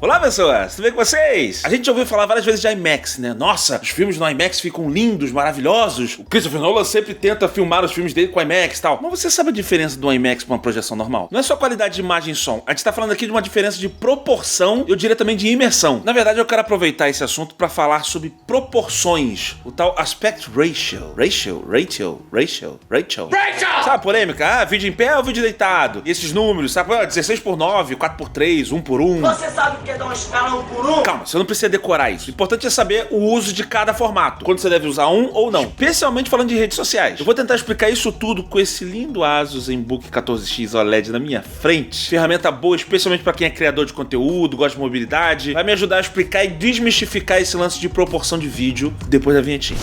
Olá, pessoas! Tudo bem com vocês? A gente já ouviu falar várias vezes de IMAX, né? Nossa, os filmes no IMAX ficam lindos, maravilhosos. O Christopher Nolan sempre tenta filmar os filmes dele com IMAX e tal. Mas você sabe a diferença do IMAX pra uma projeção normal? Não é só qualidade de imagem e som. A gente tá falando aqui de uma diferença de proporção, eu diria também de imersão. Na verdade, eu quero aproveitar esse assunto pra falar sobre proporções. O tal aspect ratio. Ratio. Sabe a polêmica? Vídeo em pé ou vídeo deitado? E esses números, sabe? 16:9, 4:3, 1:1. Você sabe o que é dar uma escala 1:1? Calma, você não precisa decorar isso. O importante é saber o uso de cada formato. Quando você deve usar um ou não. Especialmente falando de redes sociais. Eu vou tentar explicar isso tudo com esse lindo Asus ZenBook 14X OLED na minha frente. Ferramenta boa, especialmente para quem é criador de conteúdo, gosta de mobilidade. Vai me ajudar a explicar e desmistificar esse lance de proporção de vídeo depois da vinhetinha.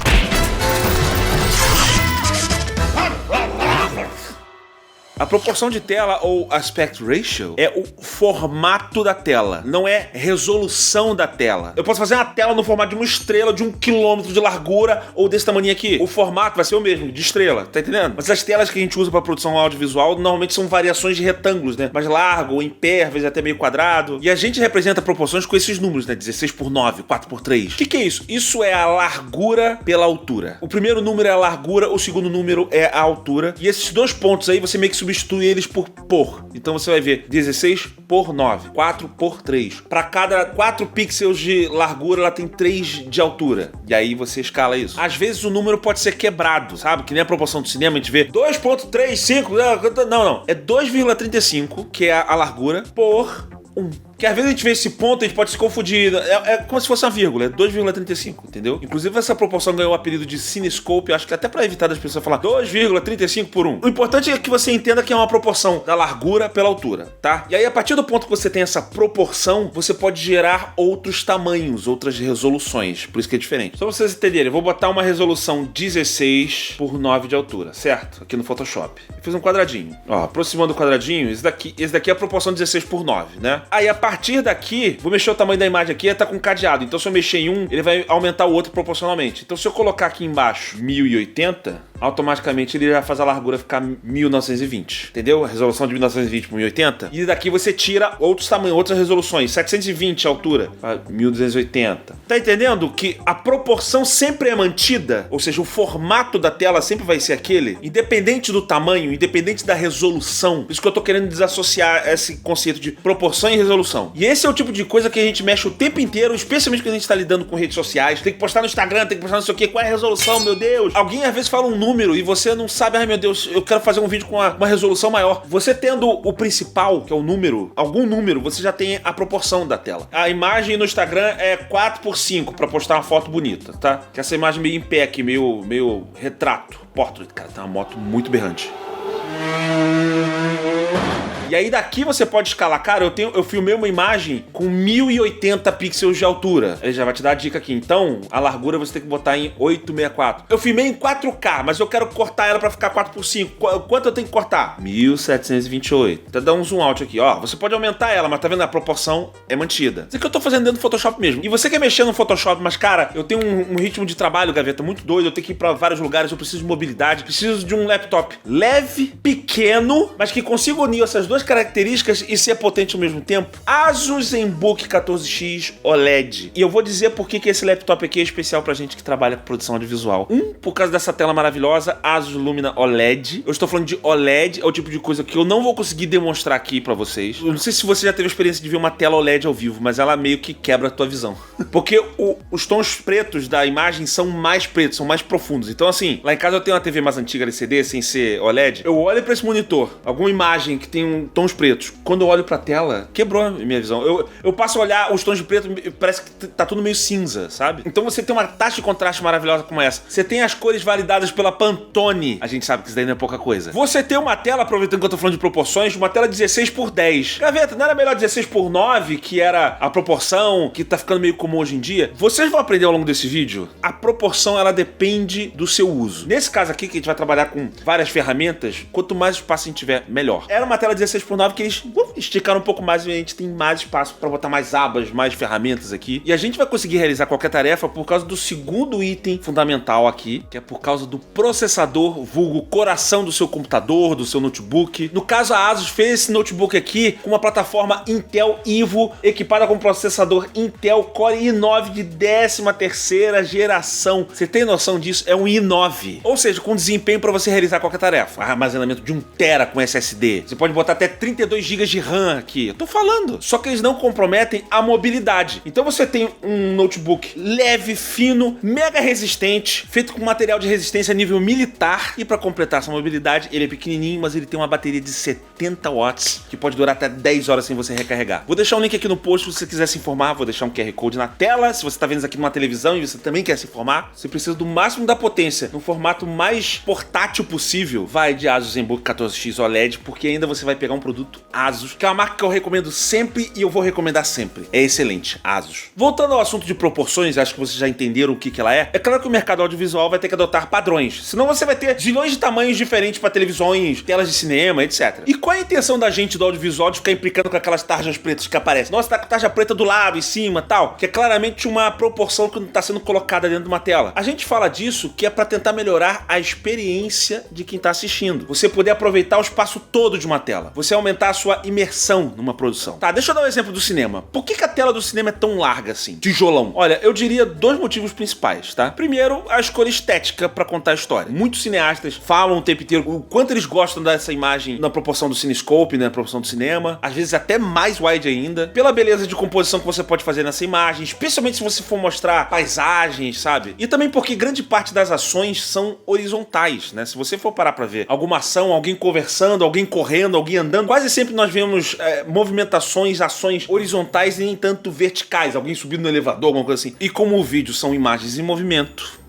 A proporção de tela, ou aspect ratio, é o formato da tela, não é resolução da tela. Eu posso fazer uma tela no formato de uma estrela de 1 quilômetro de largura ou desse tamanho aqui. O formato vai ser o mesmo, de estrela, tá entendendo? Mas as telas que a gente usa para produção audiovisual normalmente são variações de retângulos, né? Mais largo, ou em pé, às vezes até meio quadrado. E a gente representa proporções com esses números, né? 16:9, 4:3. O que é isso? Isso é a largura pela altura. O primeiro número é a largura, o segundo número é a altura. E esses dois pontos aí você meio que substitui eles por. Então você vai ver 16:9, 4:3. Para cada 4 pixels de largura, ela tem 3 de altura. E aí você escala isso. Às vezes o número pode ser quebrado, sabe? Que nem a proporção do cinema, a gente vê 2.35. Não. É 2,35, que é a largura, por 1. Que às vezes a gente vê esse ponto e a gente pode se confundir. É como se fosse uma vírgula, é 2,35, entendeu? Inclusive essa proporção ganhou o apelido de cinescope, acho que até pra evitar das pessoas falar 2,35 por 1. O importante é que você entenda que é uma proporção da largura pela altura, tá? E aí a partir do ponto que você tem essa proporção, você pode gerar outros tamanhos, outras resoluções, por isso que é diferente. Só pra vocês entenderem, eu vou botar uma resolução 16:9 de altura, certo? Aqui no Photoshop. Eu fiz um quadradinho. Ó, aproximando o quadradinho, esse daqui é a proporção 16:9, né? Aí a partir daqui, vou mexer o tamanho da imagem aqui, tá com cadeado. Então se eu mexer em um, ele vai aumentar o outro proporcionalmente. Então se eu colocar aqui embaixo 1080, automaticamente ele já faz a largura ficar 1920. Entendeu? A resolução de 1920 por 1080. E daqui você tira outros tamanhos, outras resoluções. 720 a altura, 1280. Tá entendendo que a proporção sempre é mantida? Ou seja, o formato da tela sempre vai ser aquele, independente do tamanho, independente da resolução. Por isso que eu tô querendo desassociar esse conceito de proporção e resolução. E esse é o tipo de coisa que a gente mexe o tempo inteiro, especialmente quando a gente tá lidando com redes sociais. Tem que postar no Instagram, tem que postar não sei o que. Qual é a resolução, meu Deus? Alguém às vezes fala um número e você não sabe, ai meu Deus, eu quero fazer um vídeo com uma resolução maior. Você tendo o principal, que é o número, algum número, você já tem a proporção da tela. A imagem no Instagram é 4:5 pra postar uma foto bonita, tá? Que essa imagem meio em pé aqui, meio retrato. Portrait, cara, tem uma moto muito berrante. E aí daqui você pode escalar. Cara, eu filmei uma imagem com 1080 pixels de altura. Ele já vai te dar a dica aqui. Então, a largura você tem que botar em 864. Eu filmei em 4K, mas eu quero cortar ela pra ficar 4:5. Quanto eu tenho que cortar? 1728. Então dá um zoom out aqui, ó. Você pode aumentar ela, mas tá vendo? A proporção é mantida. Isso aqui eu tô fazendo dentro do Photoshop mesmo. E você quer mexer no Photoshop, mas cara, eu tenho um ritmo de trabalho, Gaveta, muito doido. Eu tenho que ir pra vários lugares, eu preciso de mobilidade, preciso de um laptop leve, pequeno, mas que consiga unir essas duas características e ser potente ao mesmo tempo. Asus ZenBook 14X OLED. E eu vou dizer por que esse laptop aqui é especial pra gente que trabalha com produção audiovisual. Por causa dessa tela maravilhosa, Asus Lumina OLED. Eu estou falando de OLED, é o tipo de coisa que eu não vou conseguir demonstrar aqui pra vocês. Eu não sei se você já teve a experiência de ver uma tela OLED ao vivo, mas ela meio que quebra a tua visão. Porque os tons pretos da imagem são mais pretos, são mais profundos. Então assim, lá em casa eu tenho uma TV mais antiga LCD, sem ser OLED. Eu olho pra esse monitor, alguma imagem que tem tons pretos. Quando eu olho pra tela, quebrou a minha visão. Eu passo a olhar os tons de preto, parece que tá tudo meio cinza, sabe? Então você tem uma taxa de contraste maravilhosa como essa. Você tem as cores validadas pela Pantone. A gente sabe que isso daí não é pouca coisa. Você tem uma tela, aproveitando que eu tô falando de proporções, uma tela 16:10. Gaveta, não era melhor 16:9, que era a proporção que tá ficando meio comum hoje em dia? Vocês vão aprender ao longo desse vídeo. A proporção, ela depende do seu uso. Nesse caso aqui, que a gente vai trabalhar com várias ferramentas, quanto mais espaço a gente tiver, melhor. Era uma tela 16:9. 16:9 que eles esticaram um pouco mais e a gente tem mais espaço para botar mais abas, mais ferramentas aqui. E a gente vai conseguir realizar qualquer tarefa por causa do segundo item fundamental aqui, que é por causa do processador, vulgo coração do seu computador, do seu notebook. No caso, a ASUS fez esse notebook aqui com uma plataforma Intel Evo, equipada com processador Intel Core i9 de 13ª geração. Você tem noção disso? É um i9. Ou seja, com desempenho para você realizar qualquer tarefa. Armazenamento de 1 TB com SSD. Você pode botar até 32 GB de RAM aqui. Eu tô falando. Só que eles não comprometem a mobilidade. Então você tem um notebook leve, fino, mega resistente, feito com material de resistência a nível militar. E para completar essa mobilidade, ele é pequenininho, mas ele tem uma bateria de 70 watts, que pode durar até 10 horas sem você recarregar. Vou deixar um link aqui no post se você quiser se informar. Vou deixar um QR Code na tela. Se você tá vendo isso aqui numa televisão e você também quer se informar, você precisa do máximo da potência, no formato mais portátil possível. Vai de ASUS ZenBook 14X OLED, porque ainda você vai pegar um produto ASUS, que é uma marca que eu recomendo sempre e eu vou recomendar sempre. É excelente, ASUS. Voltando ao assunto de proporções, acho que vocês já entenderam o que ela é. É claro que o mercado audiovisual vai ter que adotar padrões, senão você vai ter zilhões de tamanhos diferentes para televisões, telas de cinema, etc. E qual é a intenção da gente do audiovisual de ficar implicando com aquelas tarjas pretas que aparecem? Nossa, tá com tarja preta do lado, em cima, tal, que é claramente uma proporção que não tá sendo colocada dentro de uma tela. A gente fala disso que é para tentar melhorar a experiência de quem tá assistindo. Você poder aproveitar o espaço todo de uma tela. Você aumentar a sua imersão numa produção. Tá, deixa eu dar um exemplo do cinema. Por que a tela do cinema é tão larga assim? Tijolão. Olha, eu diria 2 motivos principais, tá? Primeiro, a escolha estética para contar a história. Muitos cineastas falam o tempo inteiro o quanto eles gostam dessa imagem na proporção do cinescope, né, na proporção do cinema. Às vezes até mais wide ainda. Pela beleza de composição que você pode fazer nessa imagem, especialmente se você for mostrar paisagens, sabe? E também porque grande parte das ações são horizontais, né? Se você for parar pra ver alguma ação, alguém conversando, alguém correndo, alguém andando, quase sempre nós vemos movimentações, ações horizontais e nem tanto verticais, alguém subindo no elevador, alguma coisa assim. E como o vídeo são imagens em movimento,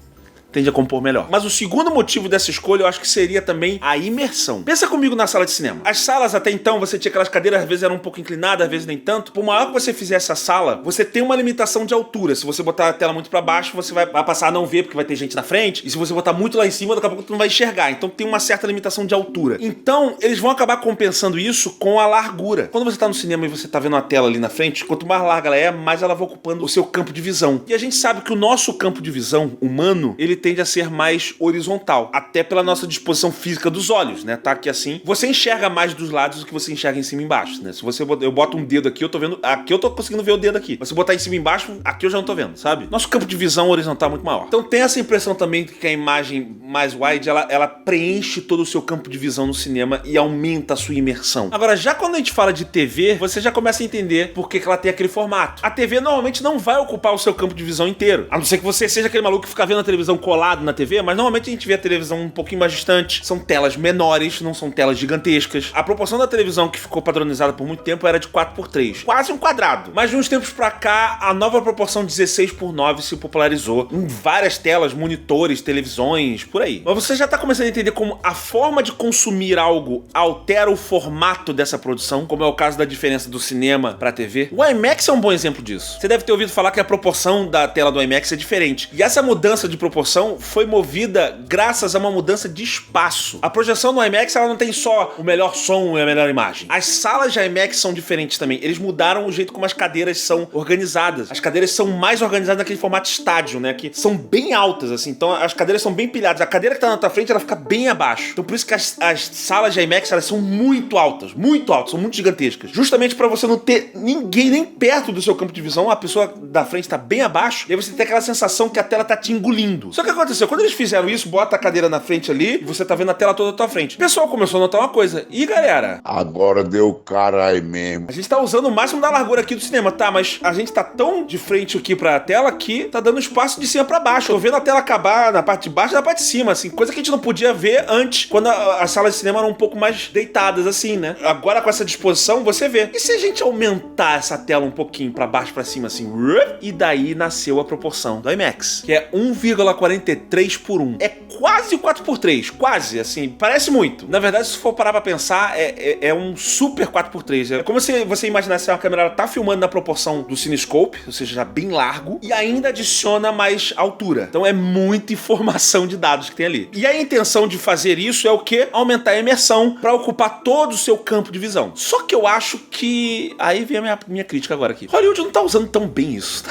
tende a compor melhor. Mas o segundo motivo dessa escolha eu acho que seria também a imersão. Pensa comigo na sala de cinema. As salas até então, você tinha aquelas cadeiras, às vezes eram um pouco inclinadas, às vezes nem tanto. Por maior que você fizesse a sala, você tem uma limitação de altura. Se você botar a tela muito pra baixo, você vai passar a não ver, porque vai ter gente na frente. E se você botar muito lá em cima, daqui a pouco tu não vai enxergar. Então tem uma certa limitação de altura. Então, eles vão acabar compensando isso com a largura. Quando você tá no cinema e você tá vendo a tela ali na frente, quanto mais larga ela é, mais ela vai ocupando o seu campo de visão. E a gente sabe que o nosso campo de visão humano, ele tende a ser mais horizontal, até pela nossa disposição física dos olhos, né? Tá aqui assim. Você enxerga mais dos lados do que você enxerga em cima e embaixo, né? Se eu boto um dedo aqui, eu tô vendo... Aqui eu tô conseguindo ver o dedo aqui. Mas se eu botar em cima e embaixo, aqui eu já não tô vendo, sabe? Nosso campo de visão horizontal é muito maior. Então tem essa impressão também de que a imagem mais wide, ela preenche todo o seu campo de visão no cinema e aumenta a sua imersão. Agora, já quando a gente fala de TV, você já começa a entender por que ela tem aquele formato. A TV normalmente não vai ocupar o seu campo de visão inteiro. A não ser que você seja aquele maluco que fica vendo a televisão colado na TV, mas normalmente a gente vê a televisão um pouquinho mais distante. São telas menores, não são telas gigantescas. A proporção da televisão que ficou padronizada por muito tempo era de 4:3. Quase um quadrado. Mas de uns tempos pra cá, a nova proporção 16:9 se popularizou em várias telas, monitores, televisões, por aí. Mas você já tá começando a entender como a forma de consumir algo altera o formato dessa produção, como é o caso da diferença do cinema pra TV. O IMAX é um bom exemplo disso. Você deve ter ouvido falar que a proporção da tela do IMAX é diferente. E essa mudança de proporção foi movida graças a uma mudança de espaço. A projeção no IMAX, ela não tem só o melhor som e a melhor imagem. As salas de IMAX são diferentes também. Eles mudaram o jeito como as cadeiras são organizadas. As cadeiras são mais organizadas naquele formato estádio, né? Que são bem altas, assim. Então as cadeiras são bem pilhadas. A cadeira que tá na tua frente, ela fica bem abaixo. Então por isso que as salas de IMAX, elas são muito altas, são muito gigantescas. Justamente pra você não ter ninguém nem perto do seu campo de visão, a pessoa da frente tá bem abaixo, e aí você tem aquela sensação que a tela tá te engolindo. Só que o que aconteceu? Quando eles fizeram isso, bota a cadeira na frente ali e você tá vendo a tela toda à tua frente. O pessoal começou a notar uma coisa. Ih, galera, agora deu caralho mesmo. A gente tá usando o máximo da largura aqui do cinema, tá? Mas a gente tá tão de frente aqui pra tela que tá dando espaço de cima pra baixo. Eu tô vendo a tela acabar na parte de baixo e na parte de cima, assim. Coisa que a gente não podia ver antes, quando as salas de cinema eram um pouco mais deitadas, assim, né? Agora com essa disposição, você vê. E se a gente aumentar essa tela um pouquinho pra baixo, pra cima, assim? E daí nasceu a proporção do IMAX, que é 1,49 43:1. É quase 4:3, quase, assim, parece muito. Na verdade, se for parar pra pensar, é um super 4:3. É como se você imaginasse uma câmera tá filmando na proporção do CineScope, ou seja, já bem largo, e ainda adiciona mais altura. Então é muita informação de dados que tem ali. E a intenção de fazer isso é o quê? Aumentar a imersão para ocupar todo o seu campo de visão. Só que eu acho que... Aí vem a minha crítica agora aqui. Hollywood não tá usando tão bem isso.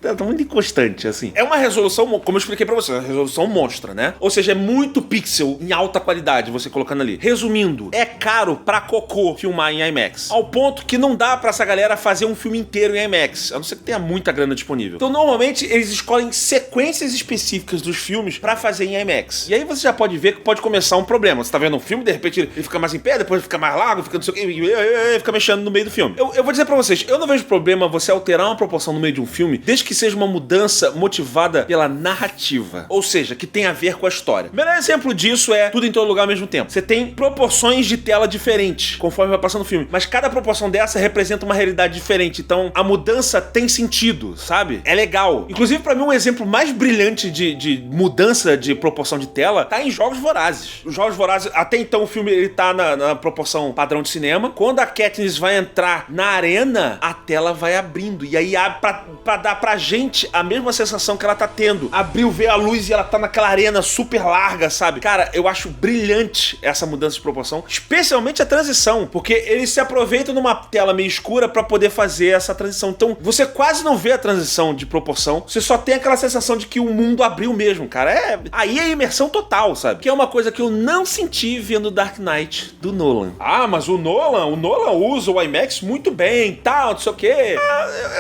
Tá muito inconstante, assim. É uma resolução, como eu expliquei pra você, uma resolução monstra, né? Ou seja, é muito pixel em alta qualidade você colocando ali. Resumindo, é caro pra cocô filmar em IMAX. Ao ponto que não dá pra essa galera fazer um filme inteiro em IMAX, a não ser que tenha muita grana disponível. Então, normalmente, eles escolhem sequências específicas dos filmes pra fazer em IMAX. E aí você já pode ver que pode começar um problema. Você tá vendo um filme, de repente ele fica mais em pé, depois fica mais largo, fica não sei o que, fica mexendo no meio do filme. Eu vou dizer pra vocês, eu não vejo problema você alterar uma proporção no meio de um filme, desde que seja uma mudança motivada pela narrativa. Ou seja, que tem a ver com a história. O melhor exemplo disso é Tudo em Todo Lugar ao Mesmo Tempo. Você tem proporções de tela diferentes, conforme vai passando o filme. Mas cada proporção dessa representa uma realidade diferente. Então, a mudança tem sentido, sabe? É legal. Inclusive, pra mim, um exemplo mais brilhante de mudança de proporção de tela tá em Jogos Vorazes. Os Jogos Vorazes, até então o filme ele tá na proporção padrão de cinema. Quando a Katniss vai entrar na arena, a tela vai abrindo. E aí abre pra dar pra gente a mesma sensação que ela tá tendo. Abriu, vê a luz e ela tá naquela arena super larga, sabe? Cara, eu acho brilhante essa mudança de proporção. Especialmente a transição. Porque eles se aproveitam numa tela meio escura pra poder fazer essa transição. Então, você quase não vê a transição de proporção. Você só tem aquela sensação de que o mundo abriu mesmo, cara. Aí é imersão total, sabe? Que é uma coisa que eu não senti vendo Dark Knight do Nolan. Ah, mas o Nolan usa o IMAX muito bem, tal, não sei o quê.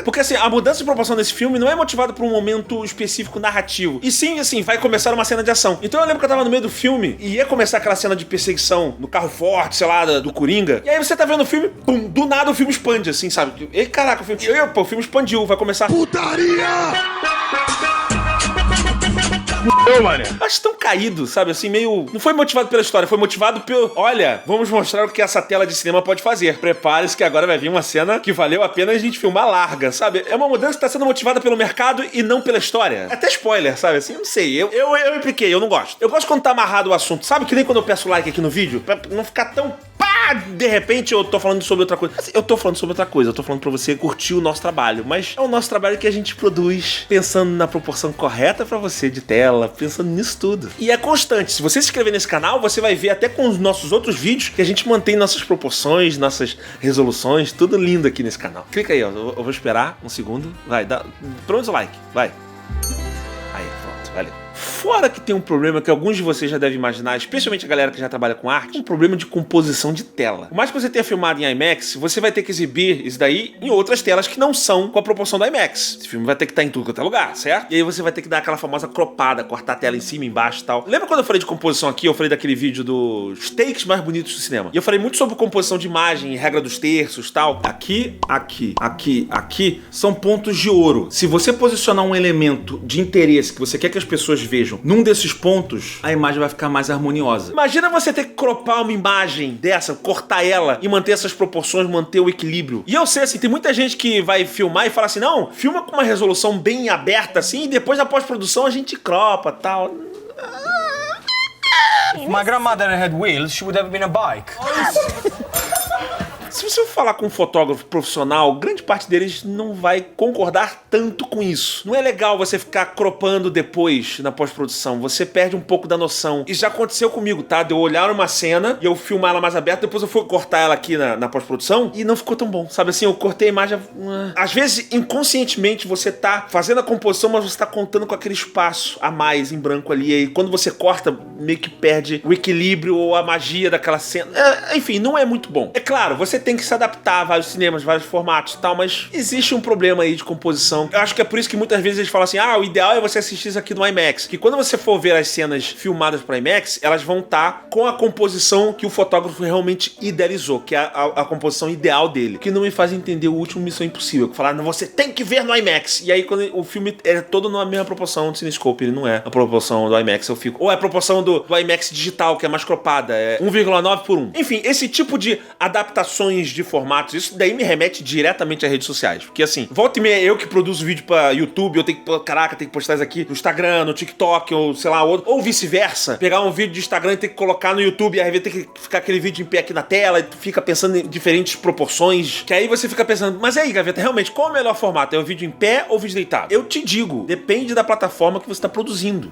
Porque assim, a mudança de proporção desse filme não é motivada por um momento específico narrativo. E sim, assim, vai começar uma cena de ação. Então eu lembro que eu tava no meio do filme e ia começar aquela cena de perseguição no carro forte, sei lá, do Coringa. E aí você tá vendo o filme, pum, do nada o filme expande, assim, sabe? E caraca, o filme expandiu, vai começar... Putaria! Acho tão caído, sabe? Assim, meio... Não foi motivado pela história, foi motivado pelo... Olha, vamos mostrar o que essa tela de cinema pode fazer. Prepare-se que agora vai vir uma cena que valeu a pena a gente filmar larga, sabe? É uma mudança que tá sendo motivada pelo mercado e não pela história. Até spoiler, sabe? Assim, não sei. Eu impliquei, eu não gosto. Eu gosto quando tá amarrado o assunto. Sabe que nem quando eu peço like aqui no vídeo? Pra não ficar tão... De repente eu tô falando sobre outra coisa. Assim, eu tô falando sobre outra coisa, eu tô falando pra você curtir o nosso trabalho, mas é o nosso trabalho que a gente produz pensando na proporção correta pra você de tela, pensando nisso tudo. E é constante. Se você se inscrever nesse canal, você vai ver até com os nossos outros vídeos que a gente mantém nossas proporções, nossas resoluções, tudo lindo aqui nesse canal. Clica aí, ó. Eu vou esperar um segundo. Vai, dá. Pronto o like. Vai. Aí, pronto. Valeu. Fora que tem um problema que alguns de vocês já devem imaginar, especialmente a galera que já trabalha com arte, um problema de composição de tela. Por mais que você tenha filmado em IMAX, você vai ter que exibir isso daí em outras telas que não são com a proporção do IMAX. Esse filme vai ter que estar em tudo quanto é lugar, certo? E aí você vai ter que dar aquela famosa cropada, cortar a tela em cima, embaixo e tal. Lembra quando eu falei de composição aqui? Eu falei daquele vídeo dos takes mais bonitos do cinema. E eu falei muito sobre composição de imagem, regra dos terços e tal. Aqui são pontos de ouro. Se você posicionar um elemento de interesse que você quer que as pessoas vejam num desses pontos, a imagem vai ficar mais harmoniosa. Imagina você ter que cropar uma imagem dessa, cortar ela e manter essas proporções, manter o equilíbrio. E eu sei, assim, tem muita gente que vai filmar e fala assim, não, filma com uma resolução bem aberta assim e depois na pós-produção a gente cropa e tal. If my grandmother had wheels, she would have been a bike. Se você for falar com um fotógrafo profissional, grande parte deles não vai concordar tanto com isso. Não é legal você ficar cropando depois na pós-produção. Você perde um pouco da noção. Isso já aconteceu comigo, tá? De eu olhar uma cena e eu filmar ela mais aberta, depois eu fui cortar ela aqui na pós-produção e não ficou tão bom. Sabe assim, eu cortei a imagem... Às vezes, inconscientemente, você tá fazendo a composição, mas você tá contando com aquele espaço a mais em branco ali. E aí, quando você corta, meio que perde o equilíbrio ou a magia daquela cena. Enfim, não é muito bom. É claro, você tem que se adaptar a vários cinemas, vários formatos e tal, mas existe um problema aí de composição. Eu acho que é por isso que muitas vezes eles falam assim, o ideal é você assistir isso aqui no IMAX. Que quando você for ver as cenas filmadas para IMAX, elas vão estar com a composição que o fotógrafo realmente idealizou, que é a composição ideal dele. Que não me faz entender o último Missão Impossível, que falaram, você tem que ver no IMAX. E aí quando o filme é todo na mesma proporção do CineScope, ele não é a proporção do IMAX, eu fico... Ou é a proporção do IMAX digital, que é mais cropada, é 1,9:1. Enfim, esse tipo de adaptações proporções de formatos, isso daí me remete diretamente às redes sociais. Porque assim, volta e meia, eu que produzo vídeo pra YouTube, eu tenho que, caraca, tenho que postar isso aqui no Instagram, no TikTok, ou sei lá, outro. Ou vice-versa. Pegar um vídeo de Instagram e ter que colocar no YouTube, e aí tem que ficar aquele vídeo em pé aqui na tela, e tu fica pensando em diferentes proporções, que aí você fica pensando, mas aí, Gaveta, realmente, qual é o melhor formato? É o vídeo em pé ou o vídeo deitado? Eu te digo, depende da plataforma que você tá produzindo.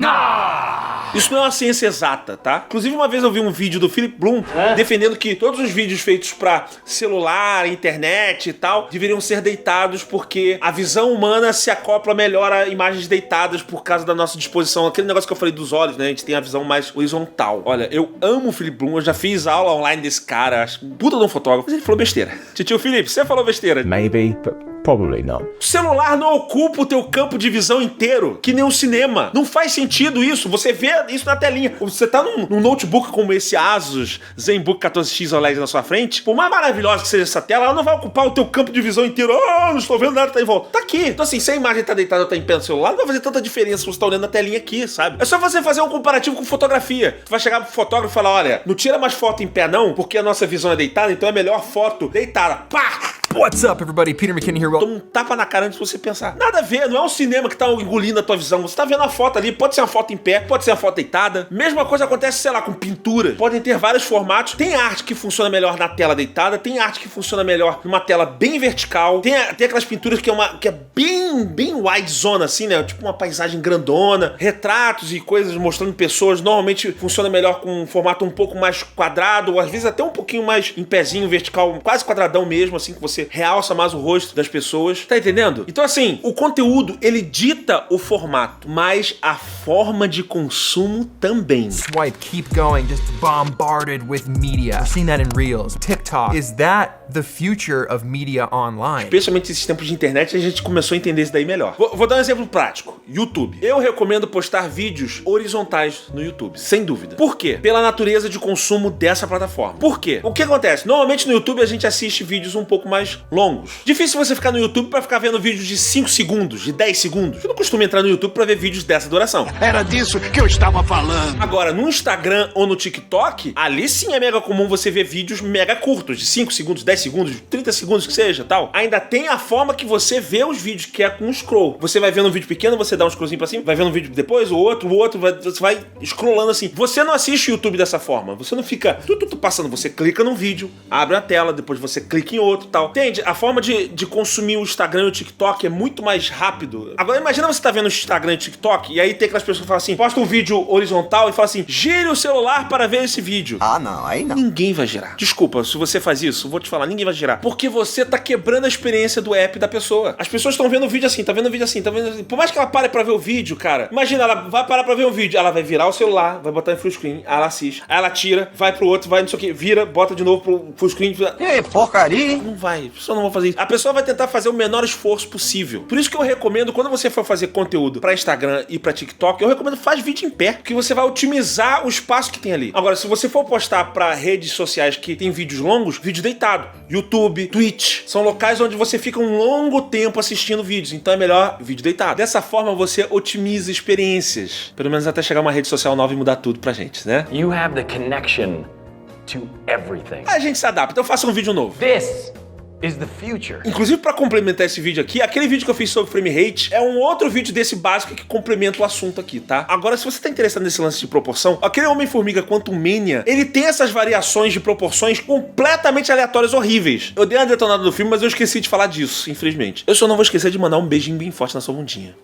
Isso não é uma ciência exata, tá? Inclusive, uma vez eu vi um vídeo do Philip Bloom defendendo que todos os vídeos feitos pra celular, internet e tal, deveriam ser deitados porque a visão humana se acopla melhor a imagens deitadas por causa da nossa disposição. Aquele negócio que eu falei dos olhos, né? A gente tem a visão mais horizontal. Olha, eu amo o Philip Bloom, eu já fiz aula online desse cara, acho puta de um fotógrafo, mas ele falou besteira. Tio Felipe, você falou besteira. Maybe, but probably not. O celular não ocupa o teu campo de visão inteiro, que nem um cinema. Não faz sentido isso. Você vê isso na telinha. Você tá num notebook como esse Asus ZenBook 14X OLED na sua frente, por mais maravilhosa que seja essa tela, ela não vai ocupar o teu campo de visão inteiro. Não estou vendo nada, tá em volta. Tá aqui. Então assim, se a imagem tá deitada ou tá em pé no celular, não vai fazer tanta diferença se você tá olhando a telinha aqui, sabe? É só você fazer um comparativo com fotografia. Tu vai chegar pro fotógrafo e falar, olha, não tira mais foto em pé não, porque a nossa visão é deitada, então é melhor foto deitada. Pá! What's up, everybody? Peter McKinney here. Toma um tapa na cara antes de você pensar. Nada a ver, não é um cinema que tá engolindo a tua visão. Você tá vendo a foto ali, pode ser uma foto em pé, pode ser uma foto deitada. Mesma coisa acontece, sei lá, com pintura. Podem ter vários formatos. Tem arte que funciona melhor na tela deitada, tem arte que funciona melhor numa tela bem vertical. Tem aquelas pinturas que é bem wide zona, assim, né? Tipo uma paisagem grandona. Retratos e coisas mostrando pessoas. Normalmente funciona melhor com um formato um pouco mais quadrado, ou às vezes até um pouquinho mais em pezinho, vertical, quase quadradão mesmo, assim, que você realça mais o rosto das pessoas. Tá entendendo? Então, assim, o conteúdo, ele dita o formato, mas a forma de consumo também. Swipe, keep going, just bombarded with media. We're seeing that in Reels, TikTok. Is that the future of media online? Especialmente nesses tempos de internet, a gente começou a entender isso daí melhor. Vou dar um exemplo prático. YouTube. Eu recomendo postar vídeos horizontais no YouTube, sem dúvida. Por quê? Pela natureza de consumo dessa plataforma. Por quê? O que acontece? Normalmente no YouTube a gente assiste vídeos um pouco mais longos. Difícil você ficar no YouTube pra ficar vendo vídeos de 5 segundos, de 10 segundos. Eu não costumo entrar no YouTube pra ver vídeos dessa duração. Era disso que eu estava falando. Agora, no Instagram ou no TikTok, ali sim é mega comum você ver vídeos mega curtos, de 5 segundos, 10 segundos, 30 segundos que seja, tal. Ainda tem a forma que você vê os vídeos, que é com um scroll. Você vai vendo um vídeo pequeno, você dá um scrollzinho pra cima, vai vendo um vídeo depois, o outro, você vai scrollando assim. Você não assiste o YouTube dessa forma. Você não fica passando. Você clica num vídeo, abre a tela, depois você clica em outro, tal. Entende? A forma de consumir o Instagram e o TikTok é muito mais rápido. Agora imagina você tá vendo o Instagram e o TikTok e aí tem aquelas pessoas que falam assim, posta um vídeo horizontal e fala assim, gire o celular para ver esse vídeo. Ah, não, aí não. Ninguém vai girar. Desculpa, se você faz isso, vou te falar, ninguém vai girar. Porque você tá quebrando a experiência do app da pessoa. As pessoas estão vendo o vídeo assim, tá vendo o vídeo assim, tá vendo assim. Por mais que ela pare pra ver o vídeo, cara, imagina, ela vai parar pra ver o vídeo, ela vai virar o celular, vai botar em full screen, ela assiste, aí ela tira, vai pro outro, vai não sei o que, vira, bota de novo pro full screen. Ei, porcaria, hein? Não vai, a pessoa não vai fazer isso. A pessoa vai tentar fazer o menor esforço possível. Por isso que eu recomendo, quando você for fazer conteúdo pra Instagram e pra TikTok, eu recomendo faz vídeo em pé, porque você vai otimizar o espaço que tem ali. Agora, se você for postar pra redes sociais que tem vídeos longos, vídeo deitado, YouTube, Twitch, são locais onde você fica um longo tempo assistindo vídeos, então é melhor vídeo deitado. Dessa forma, você otimiza experiências. Pelo menos até chegar uma rede social nova e mudar tudo pra gente, né? You have the connection to everything. A gente se adapta, então faça um vídeo novo. This is the future. Inclusive, pra complementar esse vídeo aqui, aquele vídeo que eu fiz sobre frame rate é um outro vídeo desse básico que complementa o assunto aqui, tá? Agora, se você tá interessado nesse lance de proporção, aquele Homem-Formiga Quantumania, ele tem essas variações de proporções completamente aleatórias, horríveis. Eu dei uma detonada no filme, mas eu esqueci de falar disso, infelizmente. Eu só não vou esquecer de mandar um beijinho bem forte na sua bundinha.